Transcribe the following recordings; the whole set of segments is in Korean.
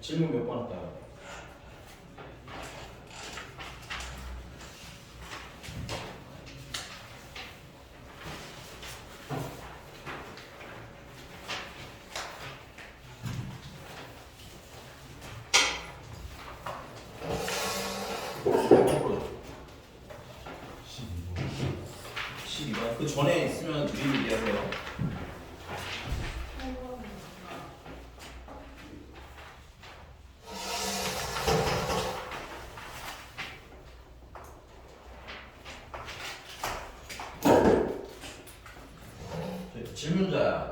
질문 몇 번 할까요? 그 전에 있으면 미리 얘기하세요. 질문자야.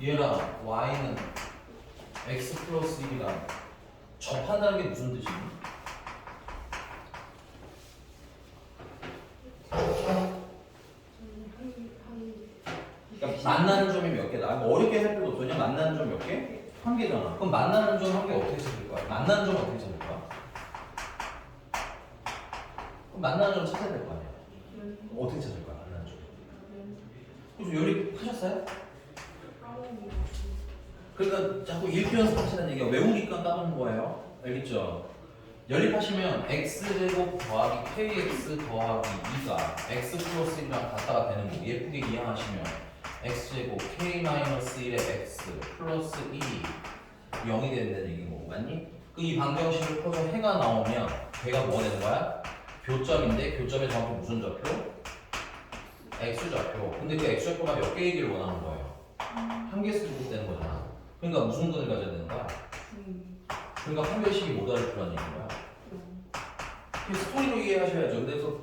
얘랑 y는 x 플러스 1이랑 접한다는 게 무슨 뜻이니? 그러니까 만나는 점이 몇 개다. 뭐 어렵게 할 필요 없어. 그냥 만나는 점 몇 개? 한 개잖아. 그럼 만나는 점 한 개 어떻게 찾을 거야? 만나는 점 어떻게 찾을 거야? 그럼 만나는 점 찾아야 될 거 아니야? 어떻게 찾을 거야? 만나는 점. 그래서 요리 하셨어요? 그러니까 자꾸 읽기 연습하시는 얘기가 외우니까 까먹는 거예요. 알겠죠? 연립하시면 x제곱 더하기 kx 더하기 2가 x 플러스 1이랑 같다가 되는 거 예쁘게 이해하시면 x제곱 k-1의 x 플러스 1이 0이 된다는 얘기인 거고 맞니? 그 이 방정식을 풀어서 해가 나오면 걔가 뭐가 되는 거야? 교점인데 교점에 정확히 무슨 좌표? x좌표. 근데 그 x좌표가 몇 개이길 원하는 거예요? 한 개씩 되는 거잖아. 그러니까 무슨 근을 가져야 되는 거야? 그러니까 판별식이 모달을 필요한 얘기인 거야. 스토리로 이해하셔야죠. 그래서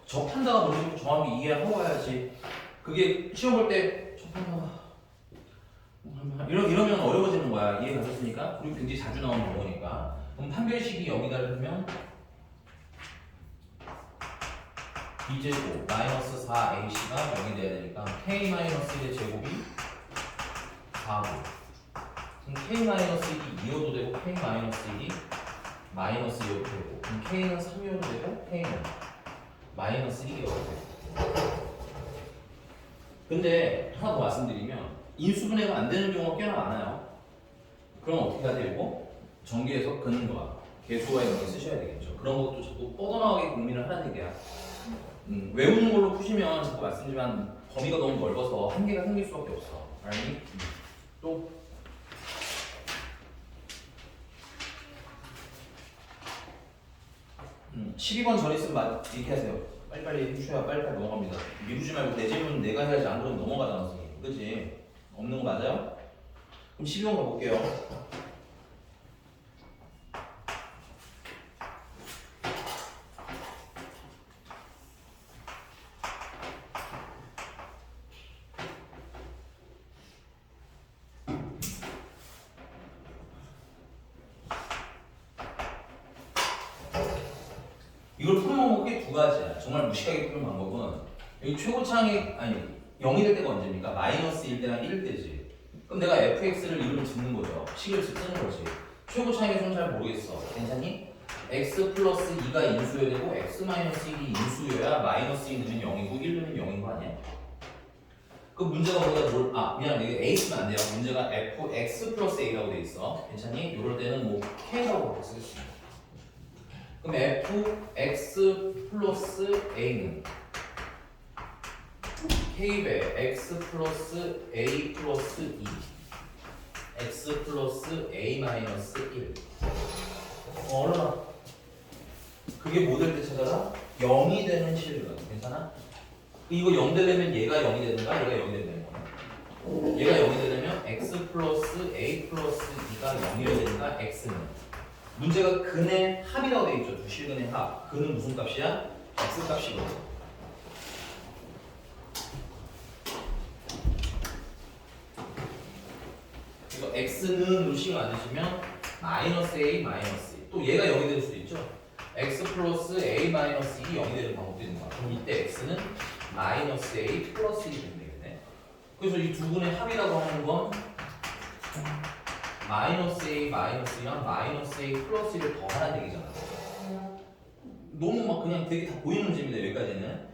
접한다가 뭔지 정확히 이해하고 가야지. 그게 시험 볼 때 접한다가 이러면 어려워지는 거야. 이해 가셨습니까? 그리고 굉장히 자주 나오는 경우니까. 그럼 판별식이 0이다 그러면 b제곱 마이너스 4ac가 0이 돼야 되니까 k-1의 제곱이 4고 그럼 k-1이 2여도 되고 k-1이 마이너스 2여도 되고 그럼 k는 3여도 되고 k는 마이너스 1여도 되고 근데 하나 더 말씀드리면 인수분해가 안 되는 경우가 꽤나 많아요. 그럼 어떻게 해야 되고? 전개해서 긋는 거야. 개수와 이런 거 쓰셔야 되겠죠. 그런 것도 자꾸 뻗어나가게 고민을 하는 얘기야. 외우는 걸로 푸시면 자꾸 말씀드리지만 범위가 너무 넓어서 한계가 생길 수밖에 없어. 알니? 또 12번 전 있으면 이렇게 하세요. 빨리빨리 해주셔야 빨리빨리 넘어갑니다. 미루지 말고 내 질문 내가 해야지 안 그러면 넘어가잖아 선생님. 그치? 없는 거 맞아요? 그럼 12번 가볼게요. 이걸 푸는 방법이 두 가지야. 정말 무식하게 푸는 방법은 여기 최고차항이 아니 0이 될 때가 언제입니까? 마이너스일 때랑 1일 때지. 그럼 내가 fx를 이름을 짓는 거죠. 식을 쓰는 거지. 최고차항의 좀 잘 모르겠어. 괜찮니? x 플러스 2가 인수여야 되고 x 마이너스 1이 인수여야 마이너스 2는 0이고 1는 0인 거 아니야? 그 문제가 뭐가 미안 이게 a 쓰면 안 돼요. 문제가 fx 플러스 a라고 돼 있어. 괜찮니? 이럴 때는 뭐 k라고 쓰겠습니다. 그럼 fx 플러스 a는 k배 x 플러스 a 플러스 2 x 플러스 a 마이너스 1 얼마나 그게 뭐 될 때 찾아라? 0이 되는 실근 괜찮아? 이거 0 되려면 얘가 0이 되든가 얘가 0이 되는 거야. 얘가 0이 되려면 x 플러스 a 플러스 2가 0이어야 되니까 x는 문제가 근의 합이라고 되어 있죠. 두 실근의 합. 근은 무슨 값이야? x 값이거든. 그래서 x는 루식을 안 주시면 마이너스 a 마이너스 2. 또 얘가 0이 될 수도 있죠. x 플러스 a 마이너스 2이 0이 되는 방법도 있는 거야. 그럼 이때 x는 마이너스 a 플러스 1이 되면 되겠네. 그래서 이 두 분의 합이라고 하는 건 마이너스 a 마이너스 2랑 마이너스 a 플러스 1을 더하라는 얘기잖아. 너무 막 그냥 되게 다 보이는 문제입니다. 여기까지는.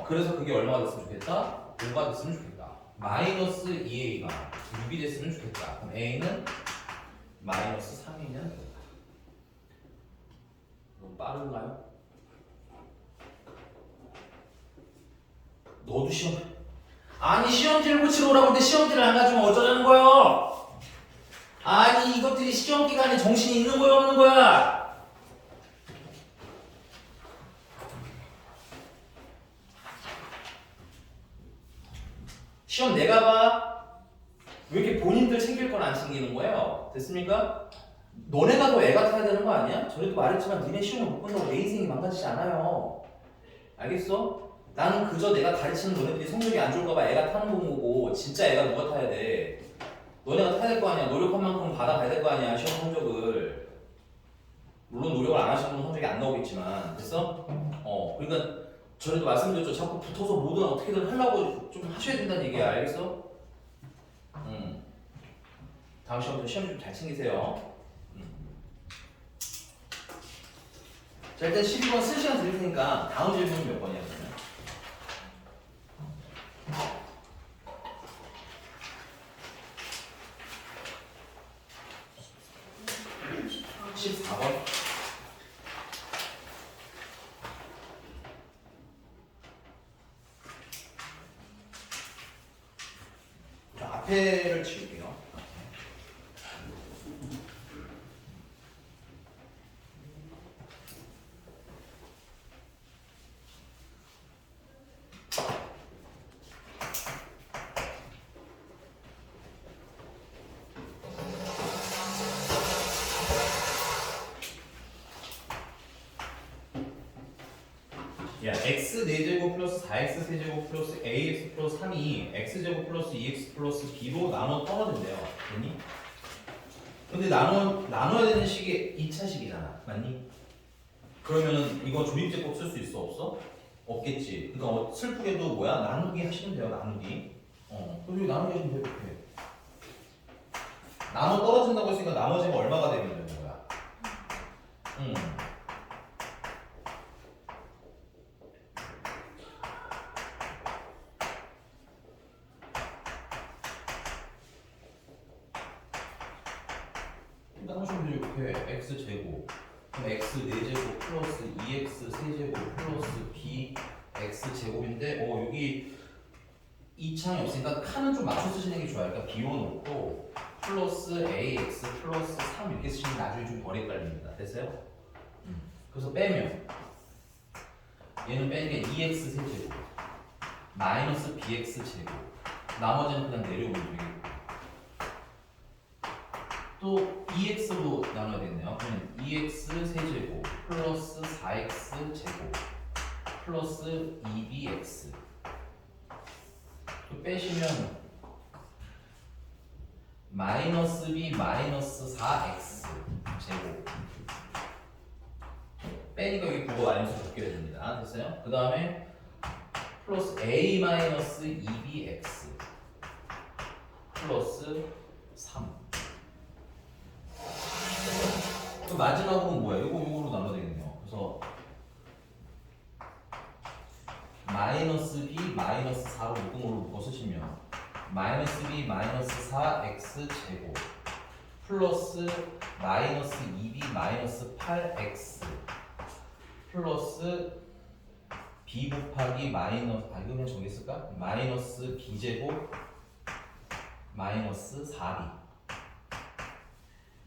그래서 그게 얼마가 됐으면 좋겠다? 5가 됐으면 좋겠다. 마이너스 2a가 6이 됐으면 좋겠다. 그럼 a는 마이너스 3이면 되겠다. 너무 빠른가요? 너도 시험 아니 시험지를 고치러 오라고 하는데 시험지를 안 가지면 어쩌자는 거예요? 아니 이것들이 시험 기간에 정신이 있는 거야 없는 거야? 시험 내가 봐. 왜 이렇게 본인들 챙길 건 안 챙기는 거예요? 됐습니까? 너네가 더 애 같아야 되는 거 아니야? 전에도 말했지만 니네 시험을 못 본다고 내 인생이 망가지지 않아요. 알겠어? 나는 그저 내가 가르치는 너네들이 성적이 안 좋을까봐 애가 타는 거고 진짜 애가 누가 타야 돼? 너네가 타야 될 거 아니야. 노력한 만큼 받아가야 될 거 아니야. 시험 성적을. 물론 노력을 안 하시는 분 성적이 안 나오겠지만 됐어? 그러니까 전에도 말씀드렸죠. 자꾸 붙어서 뭐든 어떻게든 하려고 좀 하셔야 된다는 얘기야. 알겠어? 다음 시험부터 시험 좀 잘 챙기세요. 자 일단 12번 쓸 시간 드릴 테니까 다음 질문은 몇 번이야 그러면? 14번? 자, 앞에를 지울게요. 야, x 4제곱 플러스 4x 세제곱 플러스 ax 플러스 3이 x제곱 플러스 2x 플러스 b로 나눠 떨어진대요. 됐니? 근데 나눠야 되는 식이 2차식이잖아. 맞니? 그러면은 이거 조립제법 쓸 수 있어? 없어? 없겠지. 그러니까 슬프게도 뭐야? 나누기 하시면 돼요. 나누기. 그리고 나누기 하시면 돼요. 이렇게. 나눠 떨어진다고 했으니까 나머지가 얼마가 되면 되는 거야? 나누시면 되죠. 이렇게 x제곱 그럼 x 4제곱 플러스 2x 세제곱 플러스 b x제곱인데 여기 2창이 없으니까 칸은 좀 맞춰 쓰시는 게 좋아요. 그러니까 비워놓고 플러스 ax 플러스 3 이렇게 쓰시면 나중에 좀 덜 헷갈립니다. 됐어요? 그래서 빼면 얘는 빼는 게 2x 세제곱 마이너스 bx 제곱 나머지는 그냥 내려오면 되겠고 또 2x로 나눠야 되겠네요. 그러면 2x 세제곱 플러스 4x 제곱 플러스 2bx 또 빼시면 마이너스 b 마이너스 4x 제곱 빼니까 여기 보고 마이너스 바뀌어야 됩니다. 됐어요? 그 다음에 플러스 a 마이너스 2bx 플러스 3 그 마지막으로는 뭐야? 요거로 나눠야 되겠네요. 그래서 마이너스 b 마이너스 4로 묶음으로 묶어 쓰시면 마이너스 b 마이너스 4x 제곱 플러스 마이너스 2b 마이너스 8x 플러스 b 곱하기 마이너스 이거 그냥 저기 쓸까? 마이너스 b 제곱 마이너스 4b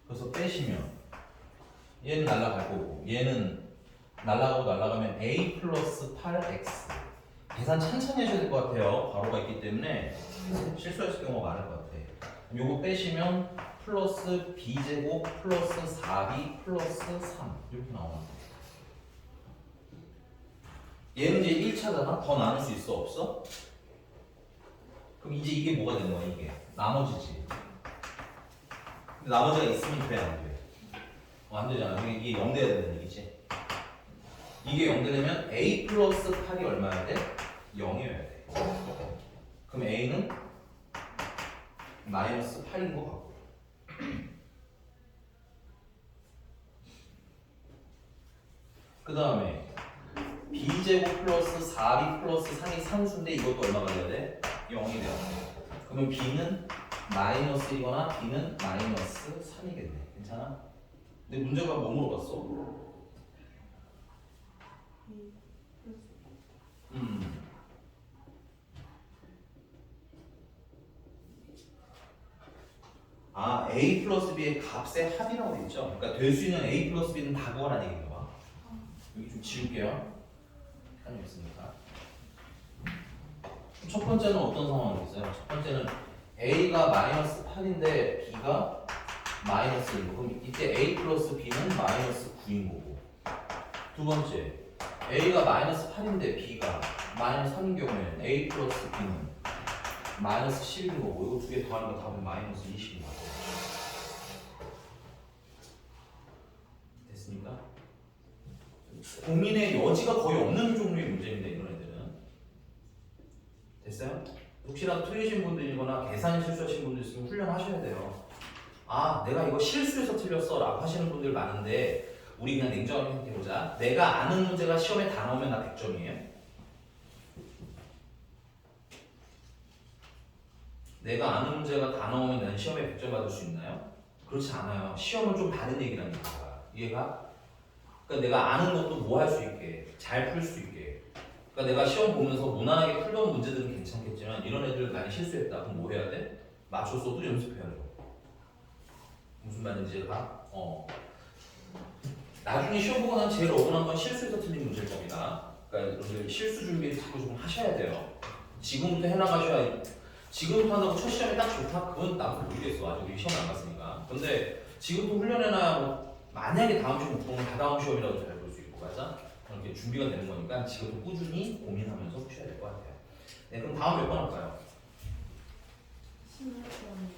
그래서 빼시면 얘는 날라갈 거고 얘는 날라가면 a 플러스 8x 계산 천천히 하셔야 될 것 같아요. 괄호가 있기 때문에 실수하실 경우가 많을 것 같아요. 요거 빼시면 플러스 b제곱 플러스 4b 플러스 3 이렇게 나오는 얘는 이제 1차잖아? 더 나눌 수 있어? 없어? 그럼 이제 이게 뭐가 되는 거야? 이게 나머지지. 근데 나머지가 있으면 돼? 안 돼? 안 되잖아. 이게 0 돼야 된다는 얘기지. 이게 0 되려면 a 플러스 8이 얼마여야 돼? 0이어야 돼. 그럼 a는 마이너스 8인 것 같고 그 다음에 b 2제곱 플러스 4b 플러스 3이 상수인데 이것도 얼마가 돼야 돼? 0이 돼야 돼. 그러면 b는 마이너스 1이거나 b는 마이너스 3이겠네. 괜찮아? 근데 문제가 뭐 물어봤어? 아, a 플러스 b의 값의 합이라고 돼 있죠? 그러니까 될 수 있는 a 플러스 b는 다 구하라는 얘기인가 봐. 여기 좀 지울게요. 시간이 없으니까. 첫 번째는 어떤 상황이 있어요? 첫 번째는 a가 마이너스 8인데 b가 마이너스 1. 그럼 이때 a 플러스 b는 마이너스 9인 거고. 두 번째, a가 마이너스 8인데 b가 마이너스 3인 경우에는 a 플러스 b는 마이너스 11인 거고, 이거 두 개 더하는 거 답은 마이너스 20인 거고. 됐습니까? 고민의 여지가 거의 없는 종류의 문제입니다, 이런 애들은. 됐어요? 혹시라도 틀리신 분들이거나 계산 실수하신 분들 있으면 훈련하셔야 돼요. 아, 내가 이거 실수해서 틀렸어 라고 하시는 분들 많은데, 우리 그냥 냉정하게 생각해보자. 내가 아는 문제가 시험에 다 나오면 나 100점이에요? 내가 아는 문제가 다 나오면 난 시험에 100점 받을 수 있나요? 그렇지 않아요. 시험은 좀 다른 얘기라니까. 이해가? 그러니까 내가 아는 것도 뭐 할 수 있게, 잘 풀 수 있게. 그러니까 내가 시험 보면서 무난하게 풀던 문제들은 괜찮겠지만 이런 애들 많이 실수했다. 그럼 뭐 해야 돼? 맞춰서 또 연습해야죠. 무슨 말인지 가? 나중에 시험 보고 난 제일 억울한 건 실수해서 틀린 문제일 겁니다. 그러니까 여러분들 실수 준비를 좀 하셔야 돼요. 지금부터 해나가셔야. 지금부터 한다고 첫 시험이 딱 좋다? 그건 나도 모르겠어. 아직 우리 시험 안 봤으니까. 근데 지금부터 훈련해놔야 뭐 만약에 다음 시험 못 보면 다다음 시험이라도 잘 볼 수 있고, 맞아? 그렇게 준비가 되는 거니까 지금부터 꾸준히 고민하면서 푸셔야 될 것 같아요. 네, 그럼 다음 몇 번 할까요? 16번.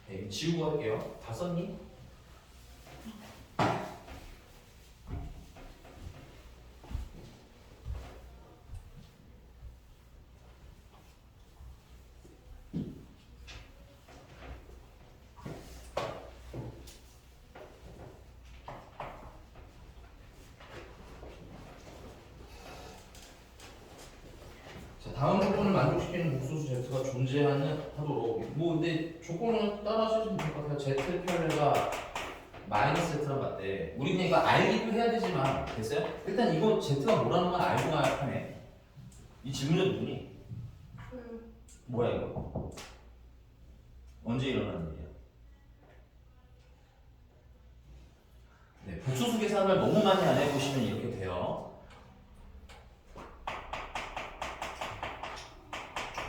네, 지우고 할게요. 다 썼니? 다음 조건을 만족시키는 복소수 Z가 존재하도록 뭐 근데 조건을 따라하셔도 될 것 같아요. Z 편례가 마이너스 Z랑 같대. 우리 그냥 이거 알기도 해야 되지만 됐어요? 일단 이거 Z가 뭐라는 건 알고 가야 하네. 이 질문은 누구니? 뭐야 이거? 언제 일어나는 일이야? 네, 복소수 계산을 너무 많이 안 해보시면 이렇게 돼요.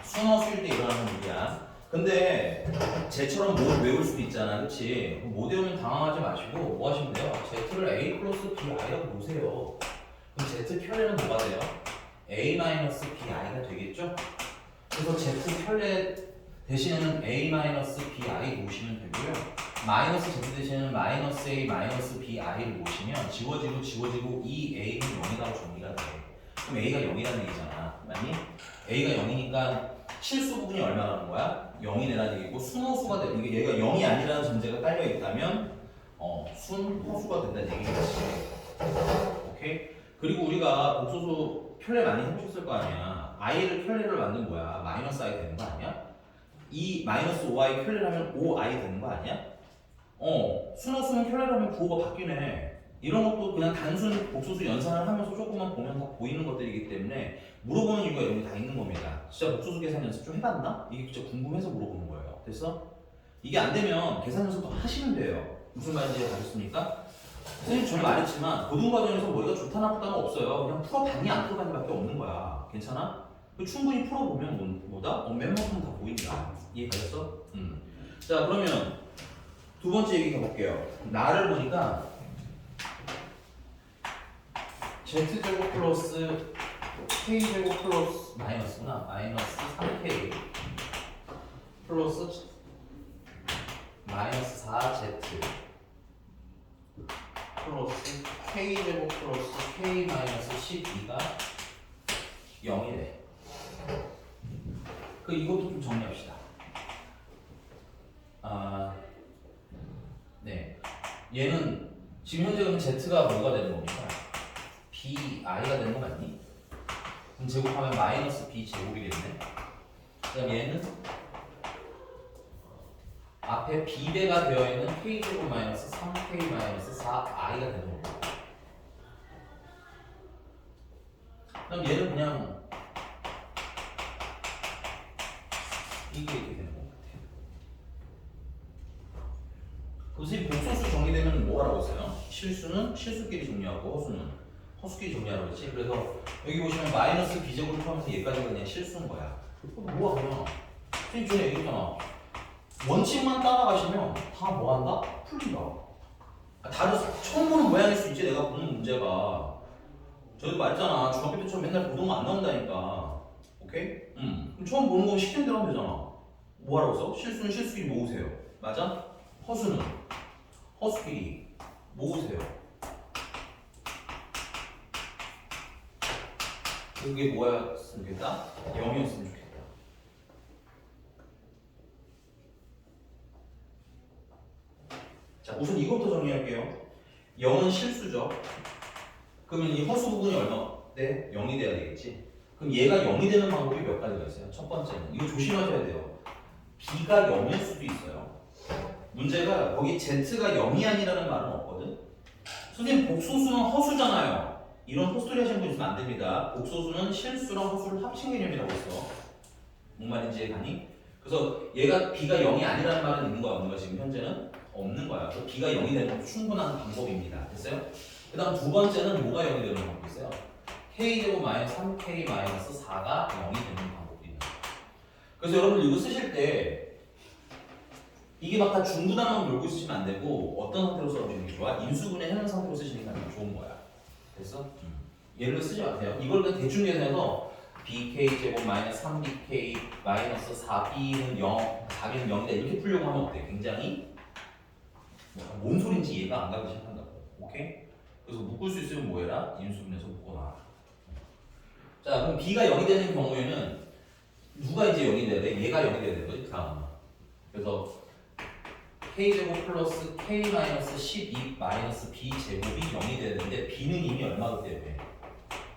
순어 수일 때 일어나는 일이야. 근데 쟤처럼 못 외울 수도 있잖아, 그렇지? 못 외우면 당황하지 마시고 뭐 하시면 돼요? Z를 A 플러스 BI라고 놓으세요. 그럼 Z 편례는 뭐가 돼요? A 마이너스 BI가 되겠죠? 그래서 Z 편례 대신에는 A 마이너스 BI 놓으시면 되고요. 마이너스 Z 대신에는 마이너스 A 마이너스 BI를 놓으시면 지워지고 이 A는 0이라고 정리가 돼. 그럼 A가 0이라는 얘기잖아, 맞니? A가 0이니까 실수 부분이 얼마나 나는 거야? 0이 되라는 얘기고 순호수가 되는 게 얘가 0이 아니라는 전제가 깔려 있다면 순호수가 된다는 얘기겠지. 오케이? 그리고 우리가 복소수 편례 많이 해보셨을 거 아니야. i를 편례를 만든 거야. 마이너스 i 되는 거 아니야? 이 마이너스 5i 편례를 하면 5i 되는 거 아니야? 순호수는 편례를 하면 부호가 바뀌네. 이런 것도 그냥 단순 복소수 연산을 하면서 조금만 보면 다 보이는 것들이기 때문에 물어보는 이유가 이런 게 다 있는 겁니다. 진짜 복소수 계산 연습 좀 해봤나? 이게 진짜 궁금해서 물어보는 거예요. 됐어? 이게 안 되면 계산 연습도 하시면 돼요. 무슨 말인지 아셨습니까? 선생님 전에 말했지만 고등과정에서 머리가 좋다 나쁘다는 없어요. 그냥 풀어봤니 안 풀어봤니 밖에 없는 거야. 괜찮아? 충분히 풀어보면 뭐다? 멤버는 다 보인다. 이해가셨어? 자 그러면 두 번째 얘기 가볼게요. 나를 보니까 Z제곱 플러스 K제곱 플러스 마이너스구나. 마이너스 3K 플러스 마이너스 4Z 플러스 K제곱 플러스 K 마이너스 12가 0이래. 이것도 좀 정리합시다. 네. 얘는 지금 현재 그럼 Z가 뭐가 되는 겁니까? BI가 되는 거 맞니? 그럼 제곱하면 마이너스 B 제곱이겠네. 그다음 얘는 앞에 B배가 되어 있는 K 제곱 마이너스 3K 마이너스 4I가 되는 겁니다. 그럼 얘는 그냥 이게 이렇게 되는 것 같아요. 그래서 이 복소수 정리되면 뭐라고 했어요? 실수는 실수끼리 정리하고 허수는 허수끼리 정리하라고 했지. 그래서 여기 보시면 마이너스 B제곱을 포함해서 얘까지가 그냥 실수인 거야. 뭐가 그냥 선생님 전에 얘기했잖아. 원칙만 따라가시면 다 뭐한다? 풀린다. 다들 처음 보는 모양일 수 있지. 내가 보는 문제가 저도 말했잖아. 중학교 때처럼 맨날 보던 거 안 나온다니까. 오케이? 그럼 처음 보는 건 시키는 대로 하면 되잖아. 뭐하라고 써? 실수는 실수끼리 모으세요. 맞아? 허수는 허수끼리 모으세요. 그게 뭐였으면 좋겠다? 0이었으면 좋겠다. 자, 우선 이것부터 정리할게요. 0은 실수죠. 그러면 이 허수 부분이 얼마? 네? 0이 돼야 되겠지. 그럼 얘가 0이 되는 방법이 몇 가지가 있어요. 첫 번째는 이거 조심하셔야 돼요. B가 0일 수도 있어요. 문제가 거기 Z가 0이 아니라는 말은 없거든. 선생님 복소수는 허수잖아요. 이런 헛소리 하시는 분 있으면 안 됩니다. 복소수는 실수랑 허수를 합친 개념이라고 했어. 뭔 말인지 아니? 그래서 얘가 B가 0이 아니라는 말은 있는 거야 없는 거야 지금 현재는? 없는 거야. 그래서 B가 0이 되는 건 충분한 방법입니다. 됐어요? 그 다음 두 번째는 뭐가 0이 되는 방법이 있어요? K제곱 마이너스 3K 마이너스 4가 0이 되는 방법이 있는 거예요. 그래서 여러분들 이거 쓰실 때 이게 막 다 중구난방 놀고 쓰시면 안 되고 어떤 상태로 써주시는 게 좋아? 인수분해 해놓은 상태로 쓰시는 게 좋은 거야. 됐어? 예를 들어 쓰지 마세요. 이걸 그냥 대충 계산해서 BK제곱 마이너스 3BK 마이너스 4B는 0, 4B는 0이다 이렇게 풀려고 하면 어때? 굉장히 뭔 소린지 이해가 안 가기 시작한다고. 오케이? 그래서 묶을 수 있으면 뭐 해라? 인수분해서 묶어놔라. 자 그럼 B가 0이 되는 경우에는 누가 이제 0이 돼야 돼? 얘가 0이 돼야 되는 거지 그 다음은. 그래서 K제곱 플러스 K 마이너스 12 마이너스 B제곱이 0이 되는데 B는 이미 얼마기 때문에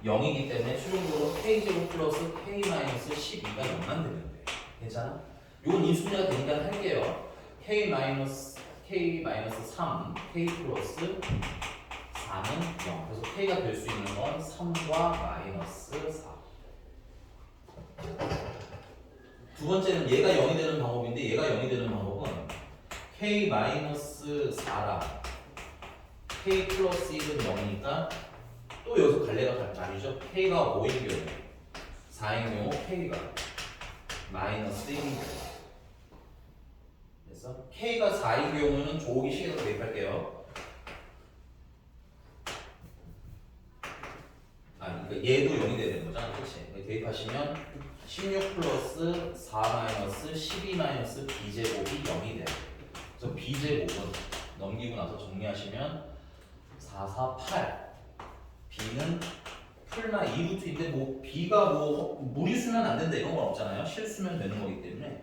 0이기 때문에 최종적으로 K제곱 플러스 K 마이너스 12가 0만 되면 돼. 괜찮아? 이건 인수분해가 되니까 할게요. K 마이너스 3 K 플러스 4는 0. 그래서 K가 될 수 있는 건 3과 마이너스 4. 두 번째는 얘가 0이 되는 방법인데 얘가 0이 되는 방법은 K 마이너스 4랑 K 플러스 1은 0이니까 또 여기서 갈래가 말이죠. K가 5인 경우 4인 경우 K가 마이너스 1인 경우 됐어? K가 4인 경우는 조기 식에서 대입할게요. 그러니까 얘도 0이 되는 거잖아. 그치? 대입하시면 16 플러스 4 마이너스 12 마이너스 B제곱이 0이 돼요. 그래서 B제곱은 넘기고 나서 정리하시면 4, 4, 8 B는 풀마 2루트인데 뭐 B가 뭐 무리수면 안 된다 이런 건 없잖아요. 실수면 되는 거기 때문에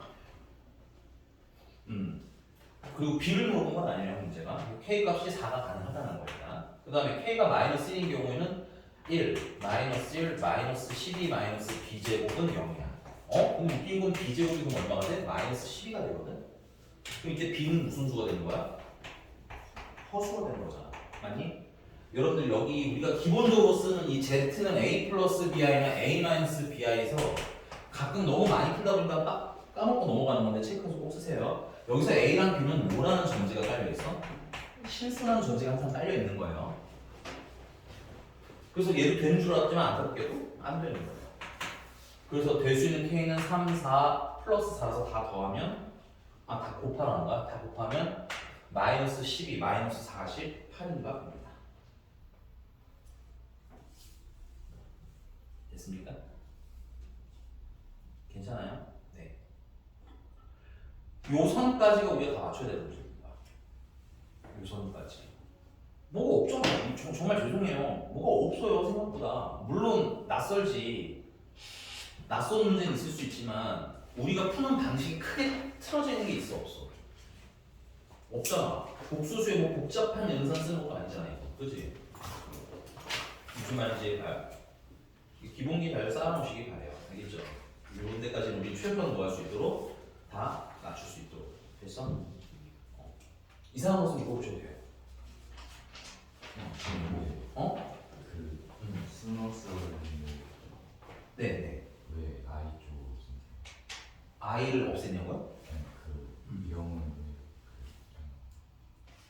그리고 B를 물어본 건 아니에요 문제가. K 값이 4가 가능하다는 거니까. 그 다음에 K가 마이너스 1인 경우에는 1, 마이너스 1, 마이너스 12, 마이너스 B제곱은 0이야. 그럼 웃긴 건 B제곱이 그럼 얼마가 돼? 마이너스 12가 되거든. 그럼 이때 B는 무슨 수가 되는 거야? 허수가 되는 거잖아. 맞니? 여러분들 여기 우리가 기본적으로 쓰는 이 Z는 A 플러스 BI나 A 마이너스 BI에서 가끔 너무 많이 풀다 보니까 까먹고 넘어가는 건데 체크해서 꼭 쓰세요. 여기서 A랑 B는 뭐라는 전제가 깔려있어? 실수라는 전제가 항상 깔려있는 거예요. 그래서 얘도 되는 줄 알았지만 안타깝게도 안 되는 거예요. 그래서 될 수 있는 K는 3, 4 플러스 4라서 다 더하면 다 곱하라는 거야. 다 곱하면 마이너스 12, 마이너스 48인가 봅니다. 됐습니까? 괜찮아요? 네. 요 선까지가 우리가 다 맞춰야 되는 문제입니다. 요 선까지. 뭐가 없잖아요. 정말 죄송해요. 뭐가 없어요 생각보다. 물론 낯설지. 낯선 문제는 있을 수 있지만 우리가 푸는 방식이 크게 틀어져 있는 게 있어 없어? 없잖아. 복소수에 뭐 복잡한 연산 쓰는 거 아니잖아요. 그지? 무슨 말인지 봐요. 기본기 잘 쌓아놓으시기 바래요. 알겠죠? 이런 데까지는 우리 최소한 뭐 할 수 있도록 다 맞출 수 있도록. 됐어? 이상한 것은 물어보셔도 돼요. 그 스노스는 네네. 왜 아이 쪽으로 아이를 없애냐고요? 그 영은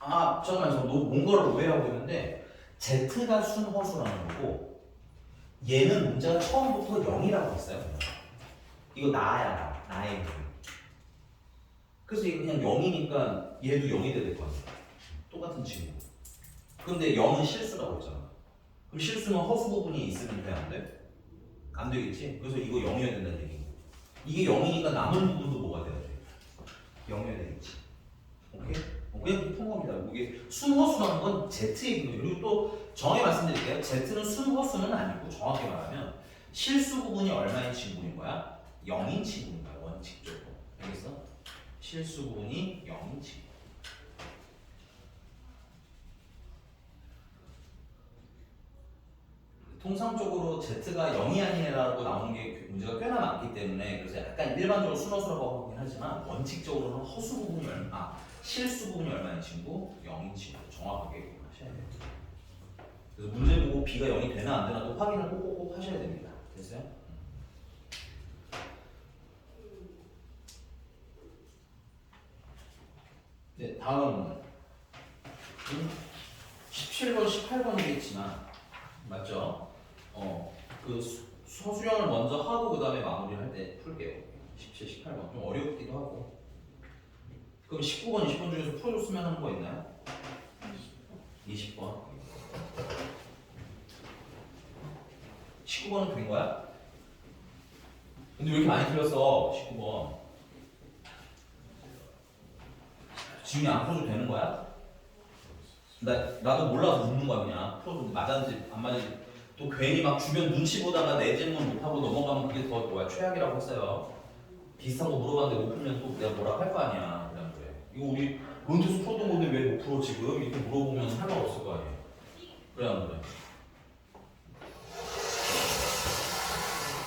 아 잠깐만 저 뭔가를 오해하고 있는데 Z가 순허수라는 거고 얘는 문제가 처음부터 0이라고 했어요. 이거 나야 나의 그. 그래서 이게 그냥 0이니까 얘도 0이 돼야 될 거 아니야. 똑같은 친구. 근데 0은 실수라고 했잖아. 그럼 실수는 허수 부분이 있으면 돼 안 돼? 안 되겠지? 그래서 이거 0이어야 된다는 얘기고 이게 0이니까 남은 부분도 뭐가 돼야 돼? 0이어야 되겠지. 오케이? 그냥 푼 겁니다. 이게 순허수라는 건 Z의 얘기예요. 그리고 또 정확히 말씀드릴게요. Z는 순허수는 아니고 정확히 말하면 실수 부분이 얼마인 친구인 거야? 0인 친구인 거야. 원칙적으로. 알겠어? 실수 부분이 0인 친구. 통상적으로 Z가 0이 아니라고 나오는 게 문제가 꽤나 많기 때문에 그래서 약간 일반적으로 순허수라고 하긴 하지만 원칙적으로는 허수 부분이 실수 부분이 얼마인 친구? 0인 친구. 정확하게 하셔야 돼요. 그래서 문제 보고 B가 0이 되나 안 되나도 확인을 꼭 하셔야 됩니다. 됐어요? 네, 다음 17번, 18번이겠지만 맞죠? 그 서술형을 먼저 하고 그 다음에 마무리를 할 때 풀게요. 17, 18번 좀 어렵기도 하고. 그럼 19번, 20번 중에서 풀어줬으면 하는 거 있나요? 20번. 19번은 된 거야? 근데 왜 이렇게 많이 틀렸어? 19번. 지훈이 안 풀어도 되는 거야? 나도 몰라서 묻는 거야 그냥. 풀어도 맞았는지 안 맞았는지. 또 괜히 막 주변 눈치 보다가 내 질문 못하고 넘어가면 그게 더 뭐야 최악이라고 했어요. 비슷한 거 물어봤는데 못 풀면 또 내가 뭐라 할 거 아니야. 그냥 그래. 이거 우리 은퇴수 풀었던 건데 왜 못 풀어 지금? 이렇게 물어보면 할 말 없을 거 아니에요. 그래 안 그래?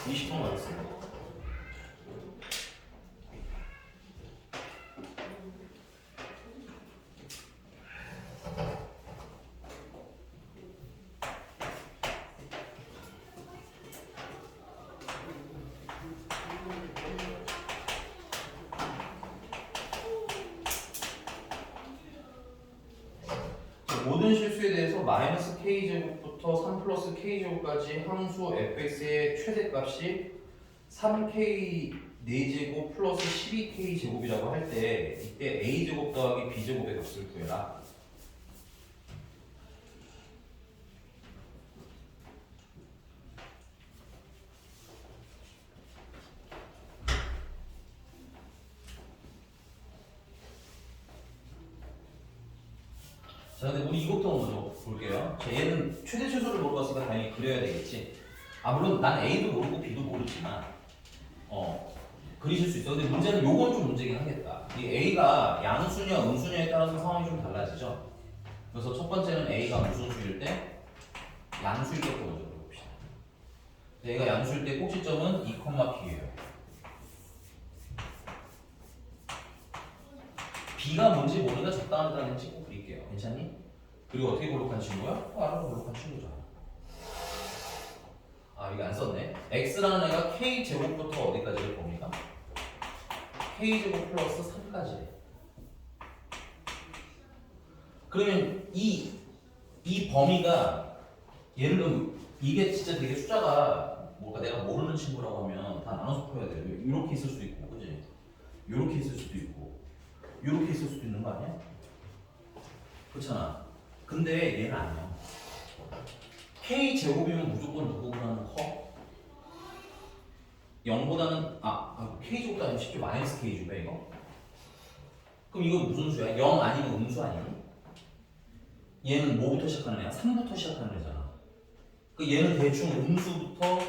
20번 맞았어요. 모든 실수에 대해서 마이너스 k제곱부터 3 플러스 k제곱까지 항수 fx의 최대값이 3k 4제곱 플러스 12k제곱이라고 할 때 이때 a제곱 더하기 b제곱의 값을 구해라. 자, 근데 우리 이것부터 먼저 볼게요. 자, 얘는 최대 최소를 물어봤으니까 당연히 그려야 되겠지. 물론 난 A도 모르고 B도 모르지만 그리실 수 있어. 근데 문제는 요건 좀 문제긴 하겠다. 이 A가 양수냐 음수냐에 따라서 상황이 좀 달라지죠. 그래서 첫 번째는 A가 무슨 수일 때? 양수일 때부터 먼저 볼봅시다. A가 양수일 때 꼭지점은 2,P예요. B가 뭔지 모르니까 적당하다는 찍고 그릴게요. 괜찮니? 그리고 어떻게 고록한 친구야? 알아서 고록한 친구잖아. 이거 안 썼네. X라는 애가 K제곱부터 어디까지를 봅니까? K제곱 플러스 3까지. 그러면 이 범위가 예를 들면 이게 진짜 되게 숫자가 뭔가 내가 모르는 친구라고 하면 다 나눠서 풀어야 돼. 이렇게 있을 수도 있고, 그지? 이렇게 있을 수도 있고, 이렇게 있을 수도 있는 거 아니야? 그렇잖아. 근데 얘는 아니야. K제곱이면 무조건 누구보다는 커? 0보다는 K제곱도 아니면 쉽게 마이너스 K제곱이야 이거? 그럼 이거 무슨 수야? 0 아니면 음수 아니니? 얘는 뭐부터 시작하는 애야? 3부터 시작하는 애잖아. 그 얘는 대충 음수부터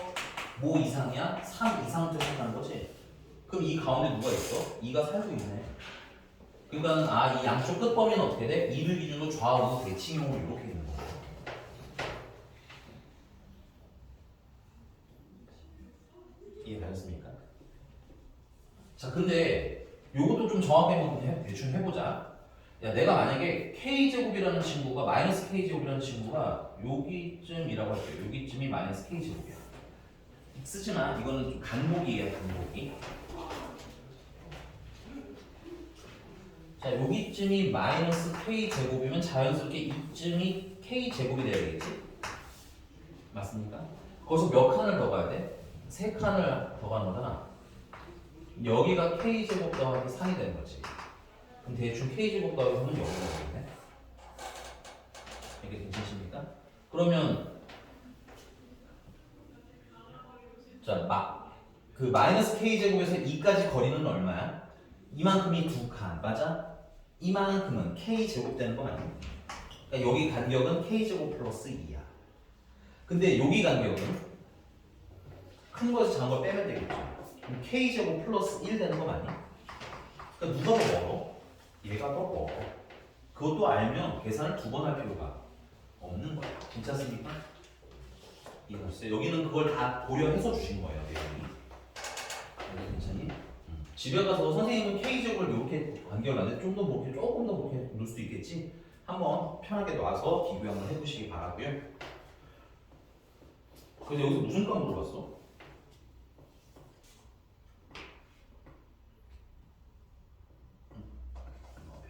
뭐 이상이야? 3 이상부터 시작하는 거지? 그럼 이 가운데 누가 있어? 2가 살고 있네. 그러니까 이 양쪽 끝범위는 어떻게 돼? 2를 기준으로 좌우 대칭형으로 이렇게 있는 거예요. 이해되셨습니까? 자, 근데 요것도 좀 정확하게 한번 대충 해보자. 야, 내가 만약에 k제곱이라는 친구가 마이너스 k제곱이라는 친구가 여기쯤이라고 할게요. 여기쯤이 마이너스 k제곱이야. 쓰지만 이거는 좀 간목이에요, 간목이. 자, 여기쯤이 마이너스 k제곱이면 자연스럽게 이쯤이 k제곱이 돼야 되겠지? 맞습니까? 거기서 몇 칸을 더 가야 돼? 3칸을 더 가는 거잖아. 여기가 k제곱 더하기 3이 되는 거지. 그럼 대충 k제곱 더하기 3은 여기가 되겠네. 이게 괜찮습니까? 그러면 자, 그 마이너스 k제곱에서 2까지 거리는 얼마야? 이만큼이 2칸, 맞아? 이만큼은 k제곱 되는 거 아니야? 그러니까 여기 간격은 k제곱 플러스 2야. 근데 여기 간격은 큰 거에서 작은 걸 빼면 되겠죠. 그럼 k제곱 플러스 1 되는 거 맞니? 그러니까 누가 더 멀어? 얘가 더 멀어. 그것도 알면 계산을 2번 할 필요가 없는 거야. 괜찮습니까? 이해하셨어요? 여기는 그걸 다 고려해서 주신 거예요. 여기 괜찮니? 집에 가서 선생님은 k제곱을 이렇게 간격을 놨는데 조금 더 그렇게 놓을 수도 있겠지? 한번 편하게 놔서 비교 한번 해보시기 바라고요. 그래서 여기서 무슨 값 물어봤어?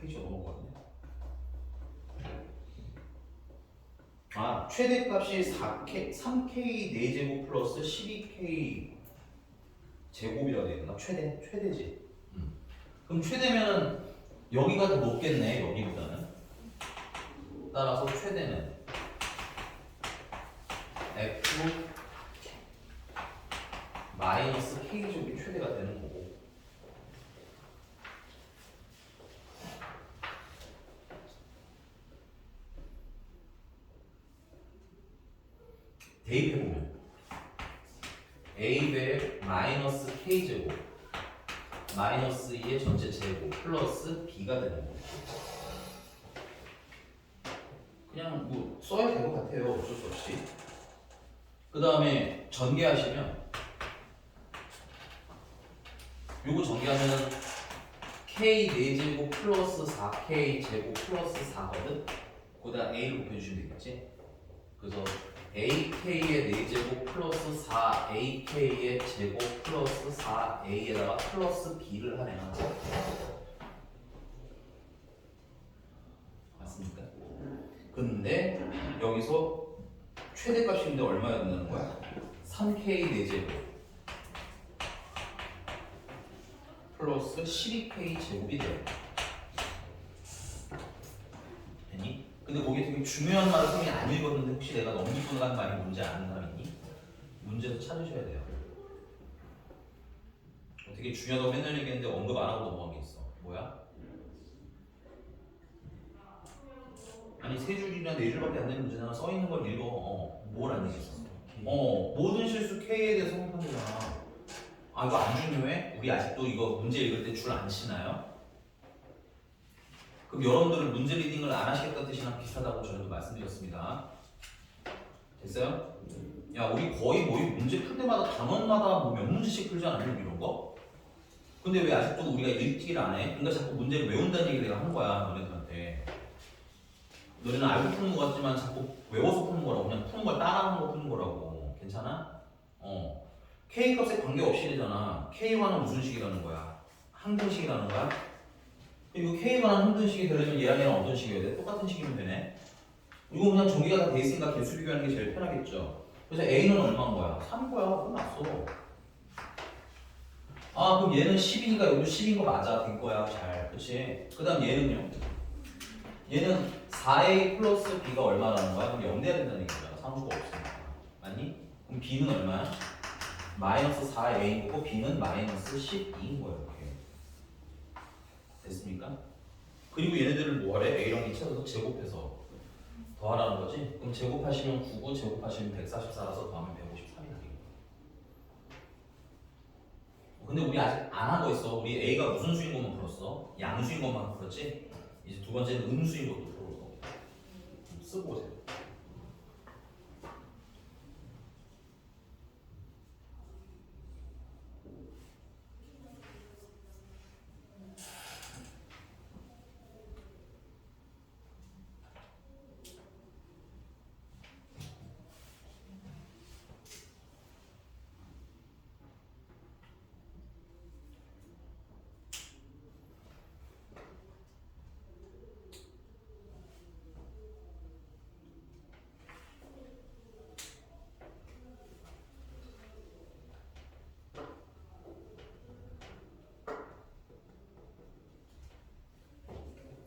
페이지가 넘어갔네. 최대값이 3k 4제곱 플러스 12k 제곱이라고 되어 있나? 최대지. 그럼 최대면은 여기가 더 높겠네, 여기보다는. 따라서 최대는 f 마이너스 k제곱이 최대가 되는 거고. 대입해보면 a배 마이너스 k제곱 마이너스 2의 전체 제곱 플러스 b가 되는 거고. 그냥 뭐 써야 될 것 같아요. 어쩔 수 없이. 그 다음에 전개하시면 요거 전개하면은 k 4제곱 플러스 4k 제곱 플러스 4거든. 거기다 a를 곱해주시면 되겠지. 그래서 ak의 4제곱 플러스 4ak의 제곱 플러스 4a에다가 플러스 b를 하면 맞습니까? 근데 여기서 최대값인데 얼마야 된다는 거야? 3k 4제곱 플러스 12k 제곱이 돼요. 되니? 근데 거기 되게 중요한 말을 선생님이 안 읽었는데 혹시 내가 넘기고 간 말이 뭔지 아는 사람 있니? 문제에서 찾으셔야 돼요. 되게 중요하다고 맨날 얘기했는데 언급 안 하고 넘어간 게 있어. 뭐야? 아니 3줄이나 4줄밖에 안 되는 문제잖아. 써있는 걸 읽어. 뭘 안 읽었어? 모든 실수 K에 대해서 혼판되잖아. 이거 안 중요해? 우리 아직도 이거 문제 읽을 때 줄 안 치나요? 그럼 여러분들은 문제 리딩을 안 하시겠다는 뜻이랑 비슷하다고 저희도 말씀드렸습니다. 됐어요? 야, 우리 거의 뭐 문제 풀 때마다 단원마다 뭐 몇 문제씩 풀지 않았니? 이런 거? 근데 왜 아직도 우리가 읽기를 안 해? 그러니까 자꾸 문제를 외운다는 얘기를 내가 한 거야, 너네들한테. 너네는 알고 푸는 거 같지만 자꾸 외워서 푸는 거라고. 그냥 푸는 걸 따라하는 거 푸는 거라고. 괜찮아? K 값에 관계없이 되잖아. K와는 무슨 식이라는 거야? 항등식이라는 거야? 이거 K와는 항등식이 되려면 얘랑 얘랑 어떤 식이어야 돼? 똑같은 식이면 되네. 이거 그냥 정리가 다 돼 있으니까 개수 비교하는 게 제일 편하겠죠. 그래서 A는 얼마인 거야? 3 거야. 끝났어. 그럼 얘는 10이니까 여기도 10인 거 맞아. 된 거야. 잘. 그치? 그 다음 얘는요? 얘는 4A 플러스 B가 얼마라는 거야? 그럼 0 돼야 된다는 얘기잖아. 상수가 없으니까. 맞니? 그럼 B는 얼마야? 마이너스 4A인 거고 B는 마이너스 12인 거예요. 이렇게. 됐습니까? 그리고 얘네들을 뭐하래? A랑 B 찾아서 제곱해서 더하라는 거지? 그럼 제곱하시면 9고 제곱하시면 144라서 더하면 153이 나겠고. 근데 우리 아직 안 한 거 있어. 우리 A가 무슨 수인 것만 풀었어? 양수인 것만 풀었지? 이제 두 번째는 음수인 것도 풀어볼 겁니다. 쓰고 오세요.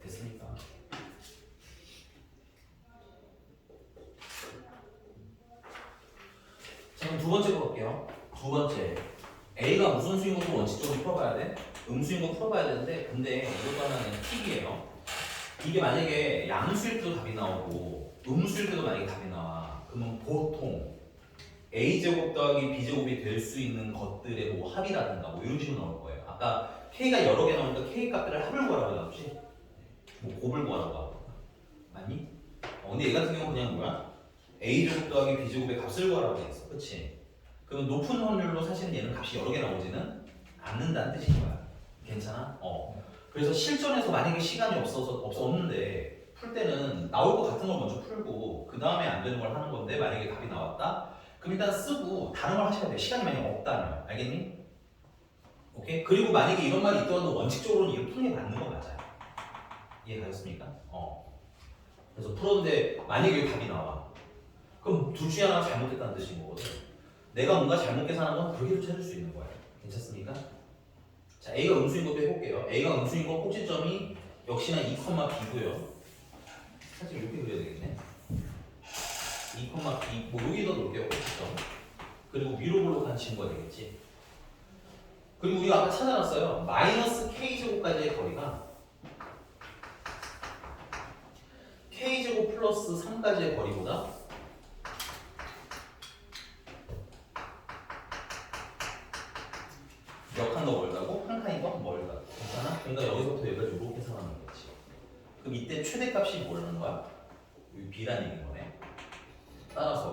됐습니까? 자, 그럼 두 번째 볼게요. 두 번째. A가 무슨 수인 것도 원칙적으로 풀어봐야 돼? 음수인 거 풀어봐야 되는데, 근데 이것 하나는 팁이에요. 이게 만약에 양수일 때도 답이 나오고, 음수일 때도 만약에 답이 나와. 그러면 보통 A제곱 더하기 B제곱이 될 수 있는 것들의 뭐 합이라든가 뭐 이런 식으로 나올 거예요. 아까 K가 여러 개 나오니까 K 값들을 합을 구하라고 나오지? 뭐 곱을 구하라고 하고. 맞니? 근데 얘 같은 경우는 그냥 뭐야? A제곱 더하기 B제곱의 값을 구하라고 했어. 그치? 그러면 높은 확률로 사실은 얘는 값이 여러 개 나오지는 않는다는 뜻인 거야. 괜찮아? 그래서 실전에서 만약에 시간이 없었는데 풀 때는 나올 것 같은 걸 먼저 풀고 그 다음에 안 되는 걸 하는 건데 만약에 답이 나왔다? 그럼 일단 쓰고 다른 걸 하셔야 돼. 시간이 만약에 없다면. 알겠니? 오케이? 그리고 만약에 이런 말이 있더라도 원칙적으로는 이거 푸는 게 맞는 거 맞아요. 이해가셨습니까? 그래서 풀었는데 만약에 답이 나와. 그럼 둘 중에 하나가 잘못됐다는 뜻인 거거든. 내가 뭔가 잘못 계산한 건 그렇게도 찾을 수 있는 거예요. 괜찮습니까? 자, A가 음수인 것도 해볼게요. A가 음수인 거 꼭지점이 역시나 2,B고요. 사실 이렇게 그려야 되겠네. 2,B, 뭐 여기다 놓을게요. 꼭지점. 그리고 위로 볼록한 친구가 되겠지. 그리고 우리가 아까 찾아놨어요. 마이너스 K제곱까지의 거리가 K제곱 플러스 3까지의 거리보다 몇 칸 더 멀다고? 한 칸이 더 멀다. 괜찮아? 그러니까 여기서부터 여기까지 이렇게 상하는 거지. 그럼 이때 최대값이 뭐라는 거야? 여기 B라는 얘기인 거네. 따라서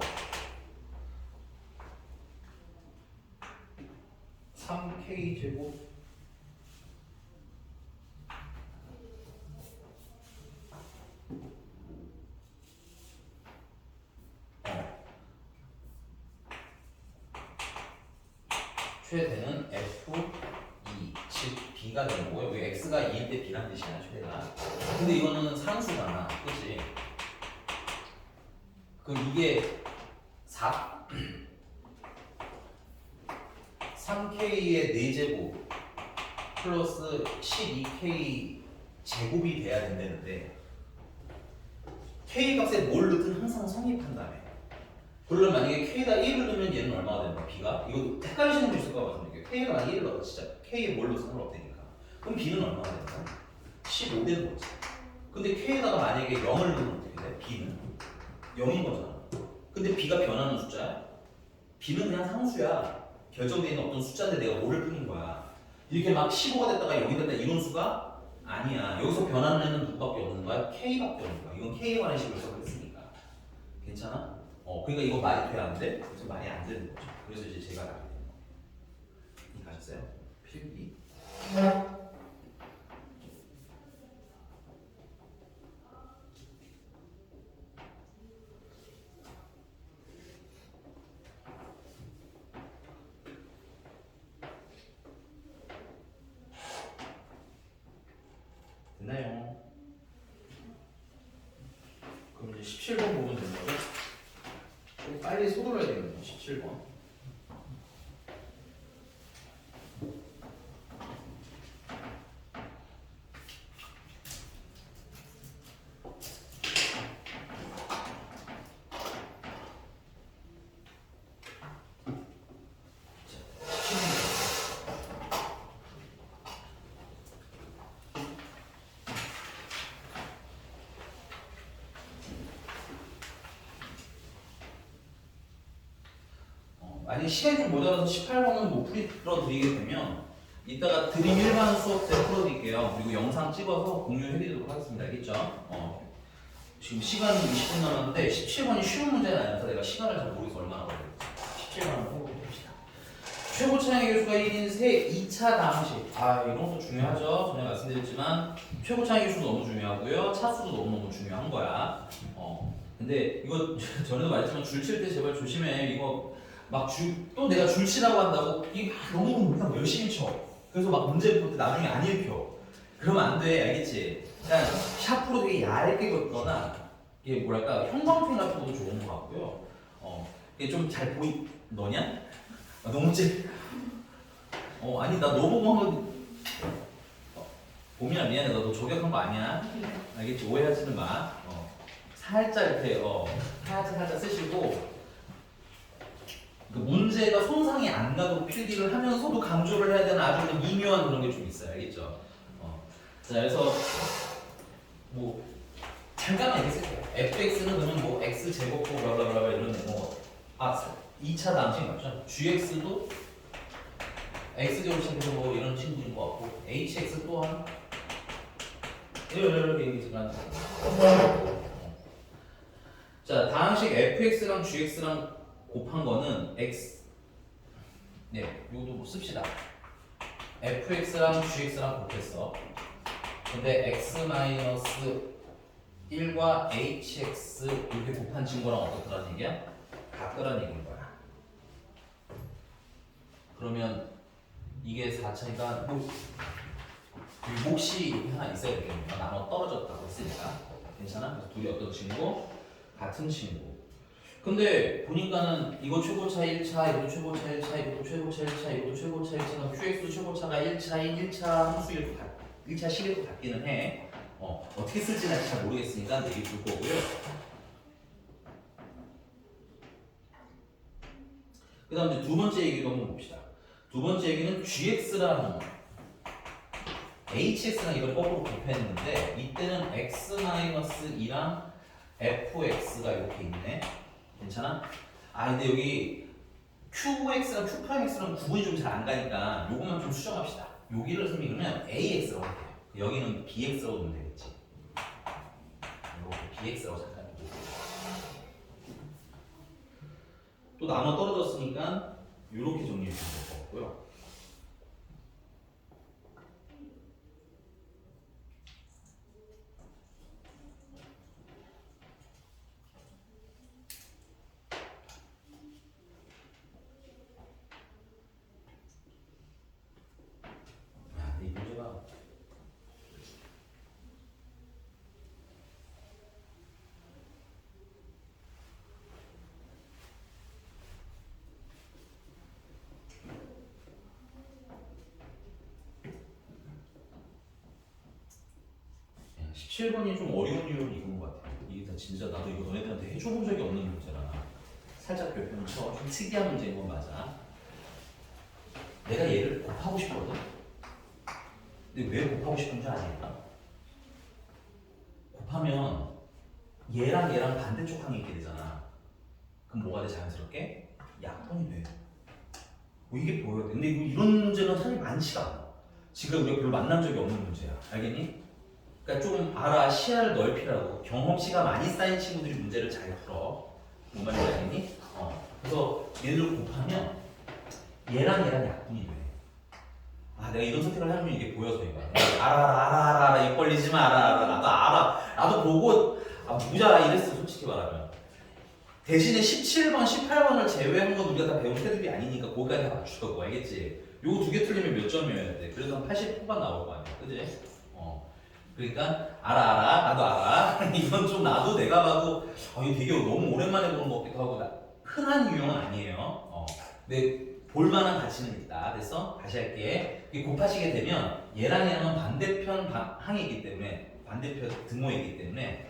3K제곱 최대는 F2, 즉 B가 되는 거고요. 여기 X가 2일 때 B란 뜻이야, 최대가. 근데 이거는 상수잖아, 그치? 그럼 이게 4 3K의 4제곱 플러스 12K 제곱이 돼야 된다는데 K 값에 뭘 넣든 항상 성립한다며. 물론 만약에 K에다 1을 넣으면 얘는 얼마가 되는 거야? B가? 이거 헷갈리시는 분 있을까 봐 말씀드릴게요. K에다 만약에 1을 넣어 진짜 K에 뭘 넣어도 상관없다니까. 그럼 B는 얼마가 되는 거야? 15 되는 거지. 근데 K에다가 만약에 0을 넣으면 어떻게 돼? B는 0인 거잖아. 근데 B가 변하는 숫자야? B는 그냥 상수야. 결정되어 있는 어떤 숫자인데 내가 뭐를 푸는 거야. 이렇게 막 15가 됐다가 0이 됐다 이런 수가 아니야. 여기서 변하는 애는 누구밖에 없는 거야? K밖에 없는 거야. 이건 K에 관한 식으로 해석했으니까. 괜찮아? 그러니까 이거 말이 돼 안 돼? 그래서 말이 안 되는 거죠. 그래서 이제 제가 나게 되는 거예요. 이해가셨어요? 필기. 됐나요? 그럼 이제 17번 보면 되는 거죠? 좀 빨리 서둘러야 되겠네요. 17번. 만약에 시간이 좀 모자라서 18번은 못 풀어드리게 되면 이따가 드림 일반 수업 때 풀어드릴게요. 그리고 영상 찍어서 공유해드리도록 하겠습니다. 알겠죠? 지금 시간이 20분 남았는데 17번이 쉬운 문제는 아니라서 내가 시간을 잘 모르겠어. 얼마나 걸릴지. 17번을 해봅시다. 최고 차량의 교수가 1인 세 2차 다항식. 이런 것도 중요하죠. 전에 말씀드렸지만 최고 차량의 교수도 너무 중요하고요. 차수도 너무너무 중요한 거야. 근데 이거 전에도 말했지만 줄 칠 때 제발 조심해. 이거 막 또 내가 줄 치라고 한다고 이게 막 너무 그냥 열심히 쳐. 그래서 막 문제 볼 때 나중에 안 읽혀. 그러면 안 돼. 알겠지? 그냥 샤프로 되게 얇게 긋거나 이게 뭐랄까 형광펜 같은 것도 좋은 것 같고요. 이게 좀 잘 너냐? 너무 아니 나 너 보고 한번 봄이야 미안해. 너 저격한 거 아니야? 알겠지? 오해하지는 마. 살짝 이렇게 살짝 쓰시고 그 문제가 손상이 안 가도록 필기를 하면서도 강조를 해야 되는 아주 좀 미묘한 그런 게 좀 있어요. 알겠죠? 자 그래서 뭐 잠깐만 얘기했을게요. fx는 그러면 뭐 x 제곱고 블라블라블라 이런 2차 다항식 맞죠? gx도 x 제곱식에서 뭐 이런 친구인 것 같고 hx 또한 이렇게 얘기지만 자 다항식 fx랑 gx랑 곱한 거는 x 이것도 뭐 씁시다. fx랑 gx랑 곱했어. 근데 x-1과 hx 이렇게 곱한 친구랑 어떻다는 얘기야? 같더란 얘기인 거야. 그러면 이게 4차니까 몫이 하나 있어야 되겠네요. 나눠 떨어졌다고 했으니까 괜찮아? 그래서 둘이 어떤 친구? 같은 친구. 근데 보니까는 이거 최고차 1차, 이것도 최고차 1차, 이것도 최고차 1차, 이것도 최고차 1차, QX도 최고차가 1차인 1차 함수일 것 1차 식일 것 같기는 해. 어떻게 쓸지는 잘 모르겠으니까 얘기 줄 거고요. 그 다음 이제 두 번째 얘기도 한번 봅시다. 두 번째 얘기는 GX랑 HX랑 이걸 거꾸로 곱했는데 이때는 X-2랑 FX가 이렇게 있네. 괜찮아? 근데 여기 QX랑 Q'X랑 구분이 좀 잘 안 가니까 요것만 좀 수정합시다. 여기를 선생님이 그러면 AX라고 할게요. 여기는 BX라고 보면 되겠지. 이렇게 BX라고 잠깐 두고. 또 나눠 떨어졌으니까 이렇게 정리해 주면 될 것 같고요. 이 문제가 야, 17번이 좀 어려운 이유는 이건 것 같아요. 이게 다 진짜 나도 이거 너네들한테 해줘본 적이 없는 문제라 살짝 별표는 쳐. 좀 특이한 문제인 건 맞아. 내가 얘를 곱하고 싶거든. 근데 왜 곱하고 싶은지 아니까? 곱하면 얘랑 얘랑 반대쪽 항이 있게 되잖아. 그럼 뭐가 돼 자연스럽게? 약분이 돼. 이게 보여야 돼. 근데 이런 문제는 사실 많지가 않아. 지금 우리가 별로 만난 적이 없는 문제야. 알겠니? 그러니까 좀 알아. 시야를 넓히라고. 경험치가 많이 쌓인 친구들이 문제를 잘 풀어. 뭔 말인지 알겠니? 그래서 얘를 곱하면 얘랑 얘랑 약분이 돼. 내가 이런 선택을 하면 이게 보여서 이거야. 알아. 입 벌리지 마. 나도 알아. 나도 보고 무자 이랬어 솔직히 말하면. 대신에 17번, 18번을 제외한 건 우리가 다 배운 테두리 아니니까 거기까지 다 맞출 거고 알겠지? 요거 두 개 틀리면 몇 점이어야 돼? 그래도 한 80 후반 나올 거 아니야, 그지? 그러니까 알아. 나도 알아. 이건 좀 나도 내가 봐도 이거 되게 너무 오랜만에 보는 것 같기도 하고 흔한 유형은 아니에요. 근데 볼만한 가치는 있다. 됐어? 다시 할게. 이게 곱하시게 되면 얘랑 얘랑은 반대편 항이 있기 때문에 반대편 등호에 있기 때문에